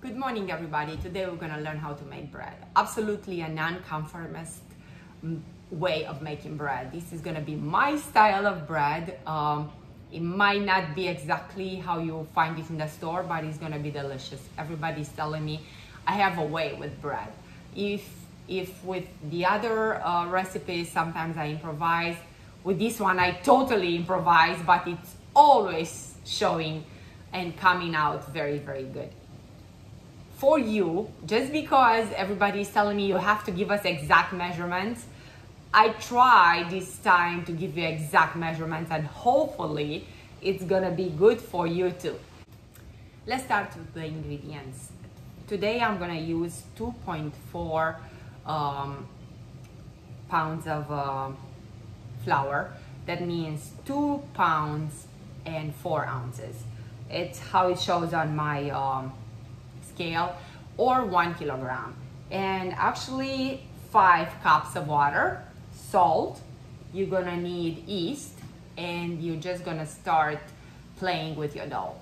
Good morning, everybody. Today we're gonna learn how to make bread. Absolutely a non-conformist way of making bread. This is gonna be my style of bread. It might not be exactly how you find it in the store, but it's gonna be delicious. Everybody's telling me I have a way with bread. If with the other recipes, sometimes I improvise. With this one, I totally improvise, but it's always showing and coming out very, very good. For you, just because everybody is telling me you have to give us exact measurements, I try this time to give you exact measurements, and hopefully it's gonna be good for you too. Let's start with the ingredients. Today I'm gonna use 2.4 pounds of flour. That means 2 pounds and 4 ounces. It's how it shows on my scale, or 1 kilogram. And actually 5 cups of water, salt, you're gonna need yeast, and you're just gonna start playing with your dough.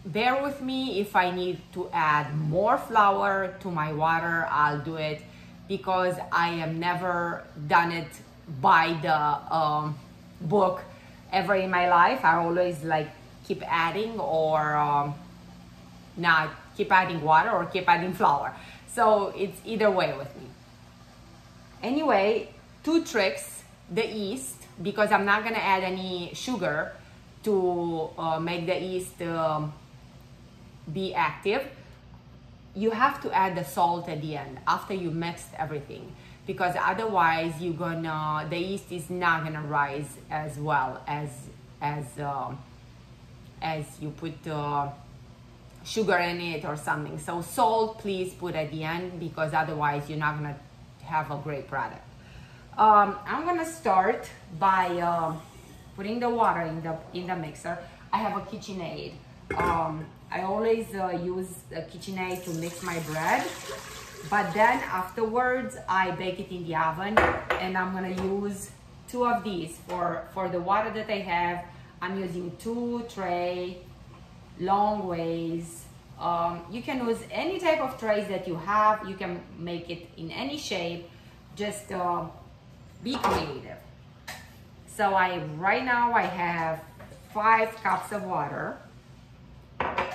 Bear with me if I need to add more flour to my water, I'll do it, because I have never done it by the book ever in my life. I always like keep adding, or not keep adding water or keep adding flour. So it's either way with me. Anyway, 2 tricks: the yeast, because I'm not gonna add any sugar to make the yeast be active. You have to add the salt at the end after you mixed everything, because otherwise the yeast is not gonna rise as well as you put sugar in it or something. So salt, please put at the end, because otherwise you're not gonna have a great product. I'm gonna start by putting the water in the mixer. I have a KitchenAid. I always use a KitchenAid to mix my bread, but then afterwards I bake it in the oven, and I'm gonna use 2 of these for the water that I have. I'm using 2 tray long ways. You can use any type of trays that you have. You can make it in any shape. Just be creative. So right now I have 5 cups of water,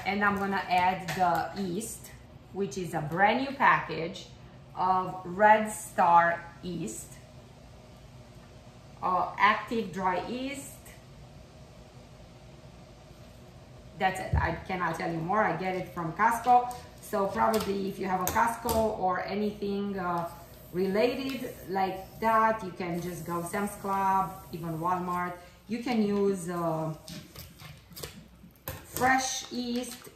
and I'm gonna add the yeast, which is a brand new package of Red Star yeast, active dry yeast. That's it. I cannot tell you more. I get it from Costco. So probably if you have a Costco or anything related like that, you can just go Sam's Club, even Walmart. You can use fresh yeast.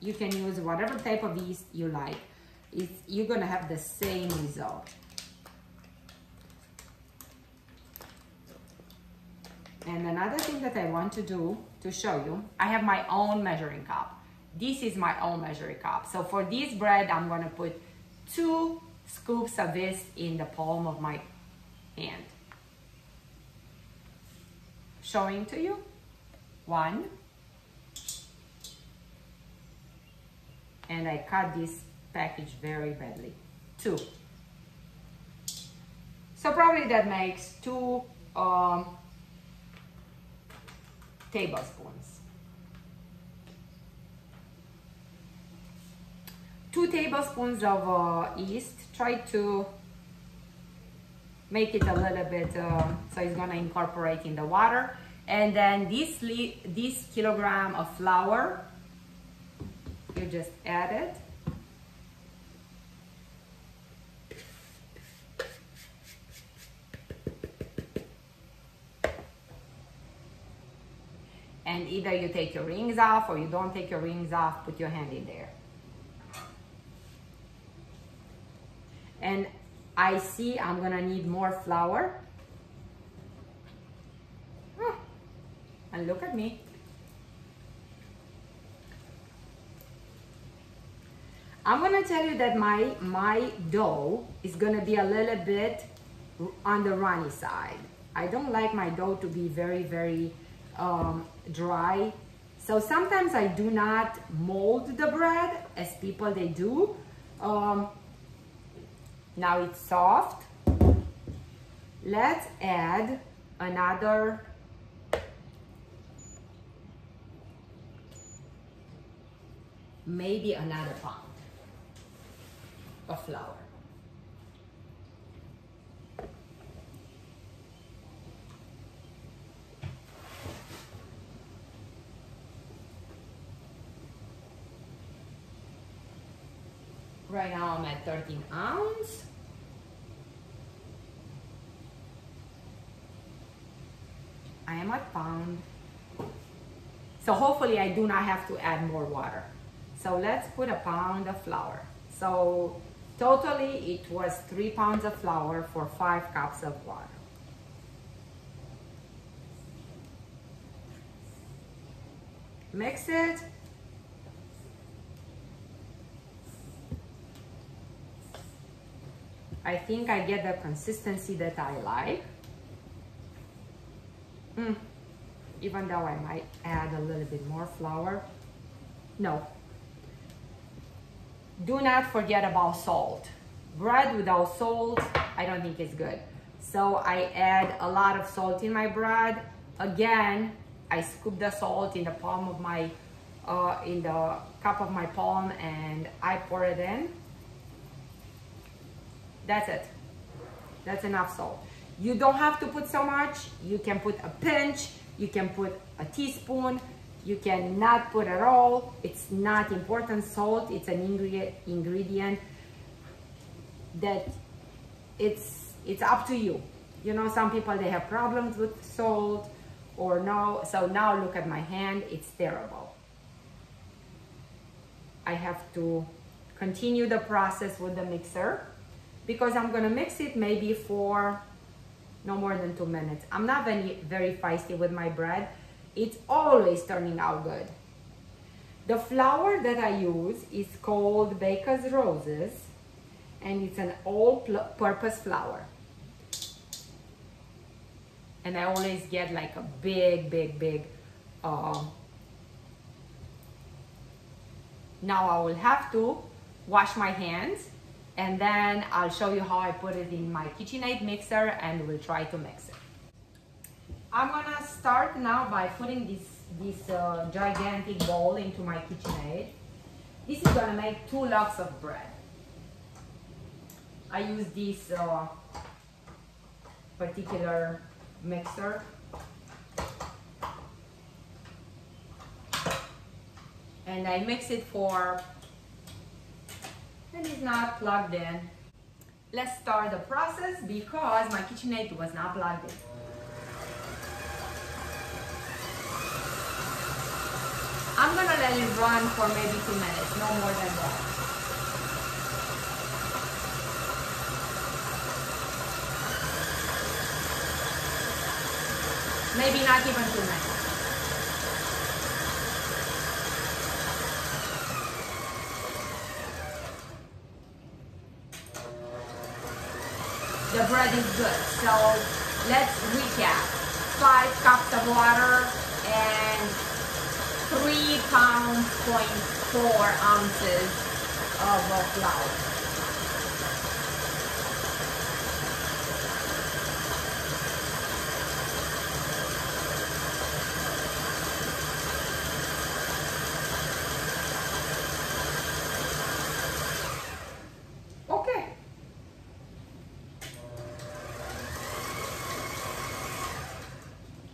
You can use whatever type of yeast you like. You're gonna have the same result. And another thing that I want to do to show you, I have my own measuring cup. This is my own measuring cup. So for this bread, I'm gonna put 2 scoops of this in the palm of my hand. Showing to you, 1. And I cut this package very badly, 2. So probably that makes 2 tablespoons. 2 tablespoons of yeast. Try to make it a little bit so it's gonna incorporate in the water. And then this kilogram of flour, you just add it. And either you take your rings off or you don't take your rings off, put your hand in there. And I see I'm gonna need more flour. And look at me. I'm gonna tell you that my dough is gonna be a little bit on the runny side. I don't like my dough to be very, very dry. So sometimes I do not mold the bread as people they do. Now it's soft. Let's add another maybe another pound of flour. Right now I'm at 13 ounces. I am at pound. So hopefully I do not have to add more water. So let's put a pound of flour. So totally it was 3 pounds of flour for 5 cups of water. Mix it. I think I get the consistency that I like. Even though I might add a little bit more flour. No. Do not forget about salt. Bread without salt, I don't think it's good. So I add a lot of salt in my bread. Again, I scoop the salt in the palm of my, in the cup of my palm, and I pour it in. That's it. That's enough salt. You don't have to put so much. You can put a pinch. You can put a teaspoon. You can not put at all. It's not important. Salt, it's an ingredient that it's up to you. You know, some people, they have problems with salt or no. So now look at my hand. It's terrible. I have to continue the process with the mixer, because I'm gonna mix it maybe for no more than 2 minutes. I'm not very feisty with my bread. It's always turning out good. The flour that I use is called Baker's Roses, and it's an all-purpose flour. And I always get like a big, now I will have to wash my hands, and then I'll show you how I put it in my KitchenAid mixer, and we'll try to mix it. I'm gonna start now by putting this gigantic bowl into my KitchenAid. This is gonna make 2 loaves of bread. I use this particular mixer. And I mix it for, and it's not plugged in. Let's start the process because my KitchenAid was not plugged in. I'm gonna let it run for maybe 2 minutes, no more than that. Maybe not even 2 minutes. The bread is good. So let's recap. 5 cups of water and 3 pounds, 0.4 ounces of flour.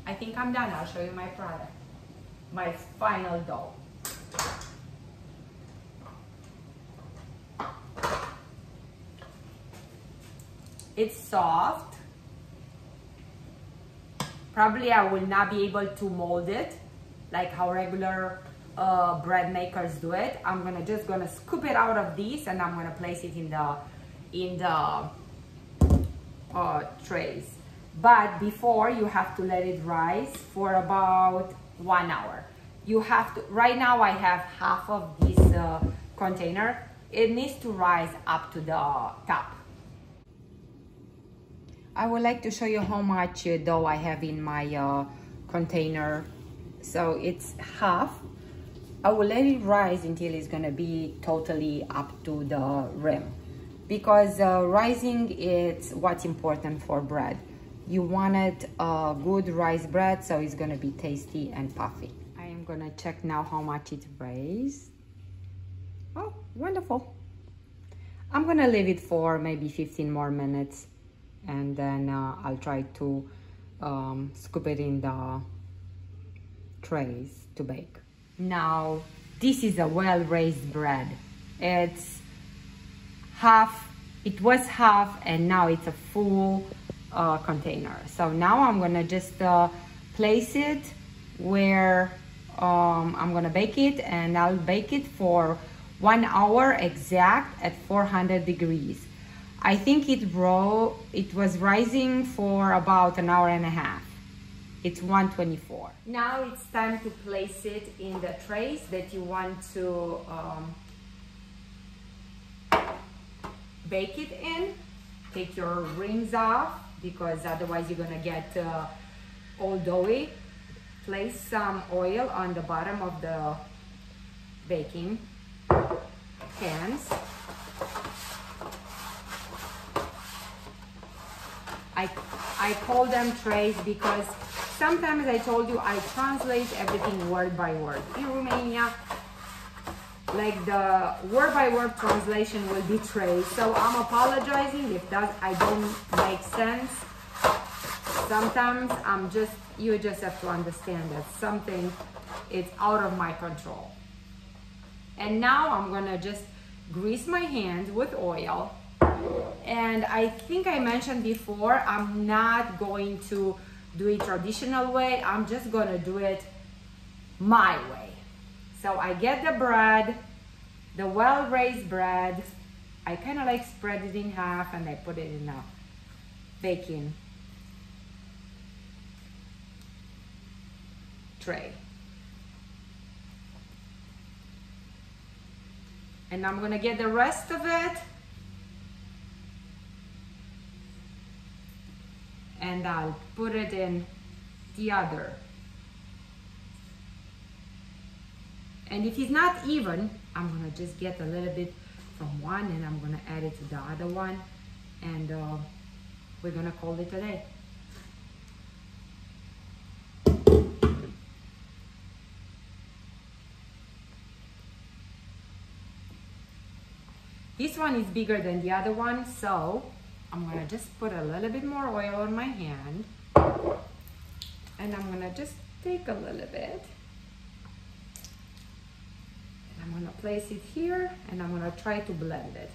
I think I'm done. I'll show you my product, my final dough. It's soft. Probably I will not be able to mold it like how regular bread makers do it. I'm just gonna scoop it out of this, and I'm gonna place it in the trays. But before, you have to let it rise for about 1 hour. You have to, right now I have half of this container. It needs to rise up to the top. I would like to show you how much dough I have in my container. So it's half. I will let it rise until it's gonna be totally up to the rim, because rising is what's important for bread. You want it good rice bread, so it's gonna be tasty and puffy. I am gonna check now how much it raised. Oh, wonderful. I'm gonna leave it for maybe 15 more minutes, and then I'll try to scoop it in the trays to bake. Now, this is a well-raised bread. It's half, it was half, and now it's a full container. So now I'm gonna just place it where I'm gonna bake it, and I'll bake it for 1 hour exact at 400 degrees. I think it was rising for about an hour and a half. It's 124. Now it's time to place it in the trays that you want to bake it in. Take your rings off, because otherwise you're gonna get all doughy. Place some oil on the bottom of the baking pans. I call them trays because sometimes, I told you, I translate everything word by word. In Romania, like the word by word translation will be trays. So I'm apologizing if I don't make sense. Sometimes you just have to understand that something is out of my control. And now I'm gonna just grease my hands with oil. And I think I mentioned before, I'm not going to do it traditional way. I'm just gonna do it my way. So I get the bread, the well-raised bread. I kind of like spread it in half, and I put it in a baking tray. And I'm gonna get the rest of it, and I'll put it in the other. And if it's not even, I'm gonna just get a little bit from one, and I'm gonna add it to the other one, and we're gonna call it a day. This one is bigger than the other one, so I'm gonna just put a little bit more oil on my hand, and I'm gonna just take a little bit, and I'm gonna place it here, and I'm gonna try to blend it.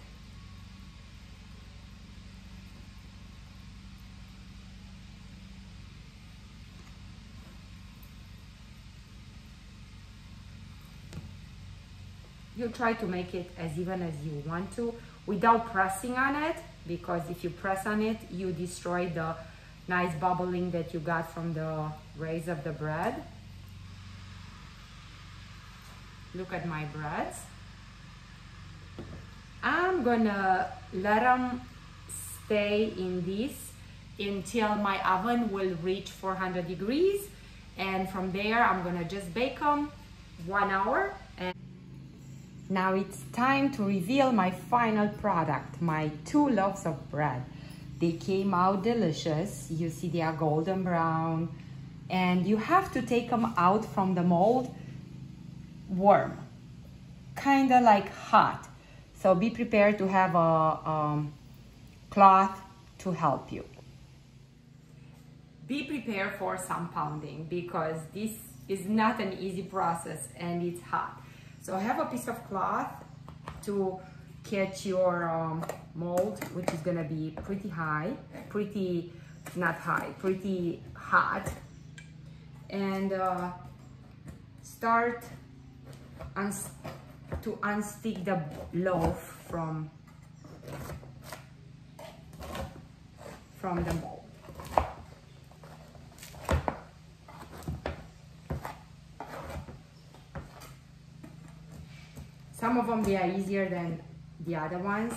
You try to make it as even as you want to without pressing on it, because if you press on it, you destroy the nice bubbling that you got from the raise of the bread. Look at my breads. I'm gonna let them stay in this until my oven will reach 400 degrees. And from there, I'm gonna just bake them 1 hour. And now it's time to reveal my final product, my 2 loaves of bread. They came out delicious. You see they are golden brown, and you have to take them out from the mold warm, kind of like hot. So be prepared to have a cloth to help you. Be prepared for some pounding, because this is not an easy process and it's hot. So I have a piece of cloth to catch your mold, which is gonna be pretty high, pretty hot. And start to unstick the loaf from the mold. Some of them, they are easier than the other ones.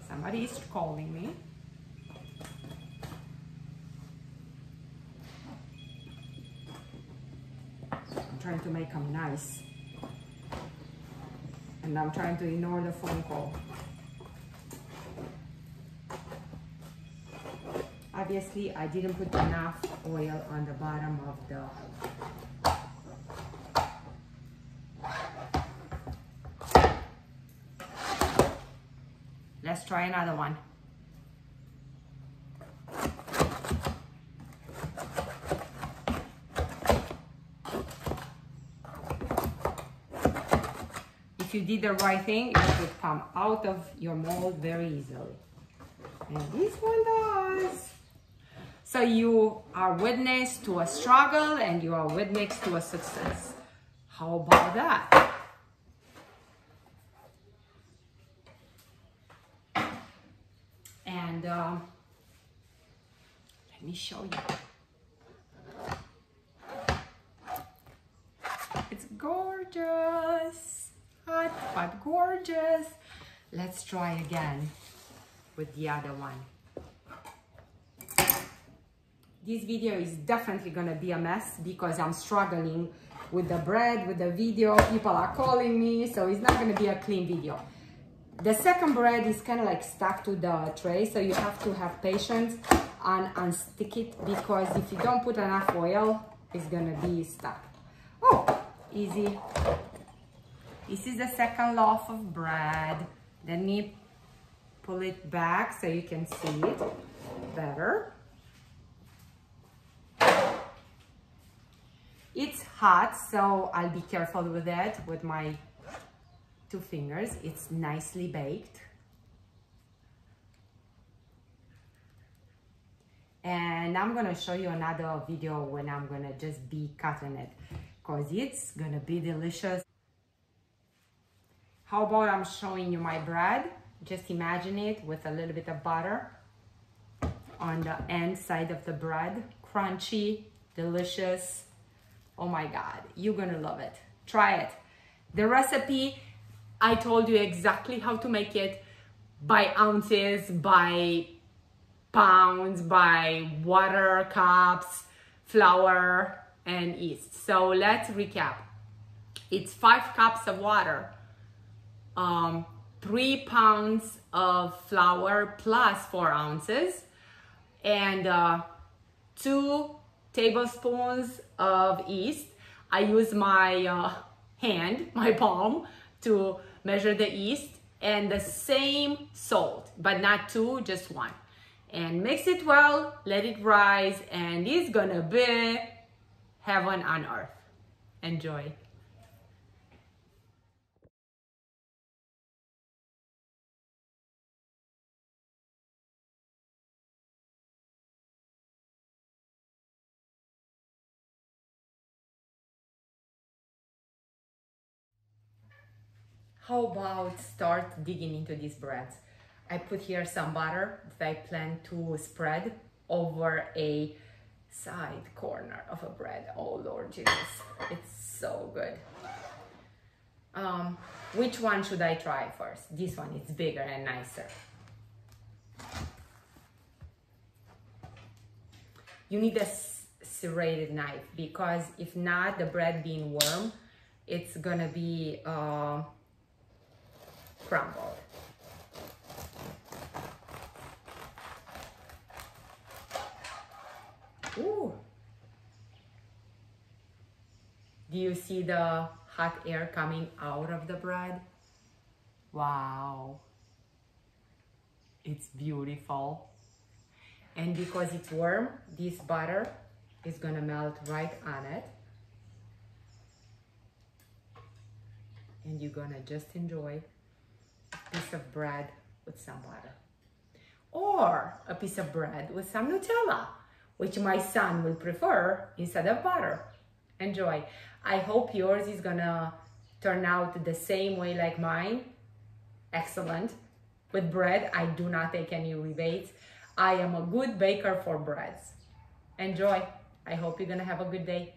Somebody is calling me. trying to make them nice. And I'm trying to ignore the phone call. Obviously, I didn't put enough oil on the bottom of the Let's try another one. If you did the right thing, it would come out of your mold very easily. And this one does. So you are witness to a struggle and you are witness to a success. How about that? And let me show you. It's gorgeous, hot but gorgeous. Let's try again with the other one. This video is definitely gonna be a mess because I'm struggling with the bread, with the video. People are calling me, so it's not gonna be a clean video. The second bread is kind of like stuck to the tray, so you have to have patience and unstick it, because if you don't put enough oil, it's gonna be stuck. Oh, easy. This is the second loaf of bread. Let me pull it back so you can see it better. It's hot, so I'll be careful with it with my 2 fingers. It's nicely baked. And I'm gonna show you another video when I'm gonna just be cutting it, because it's gonna be delicious. How about I'm showing you my bread? Just imagine it with a little bit of butter on the end side of the bread. Crunchy, delicious. Oh my God, you're gonna love it. Try it. The recipe, I told you exactly how to make it, by ounces, by pounds, by water cups, flour, and yeast. So let's recap. It's 5 cups of water, 3 pounds of flour plus 4 ounces, and 2 tablespoons of yeast. I use my hand, my palm, to measure the yeast, and the same salt, but not 2, just 1. And mix it well, let it rise, and it's gonna be heaven on earth. Enjoy. How about start digging into these breads? I put here some butter that I plan to spread over a side corner of a bread. Oh Lord Jesus, it's so good. Which one should I try first? This one, it's bigger and nicer. You need a serrated knife, because if not, the bread being warm, it's gonna be crumbled. Ooh. Do you see the hot air coming out of the bread? Wow. It's beautiful. And because it's warm, this butter is gonna melt right on it. And you're gonna just enjoy a piece of bread with some butter. Or a piece of bread with some Nutella, which my son will prefer instead of butter. Enjoy. I hope yours is gonna turn out the same way like mine. Excellent. With bread, I do not take any rebates. I am a good baker for breads. Enjoy. I hope you're gonna have a good day.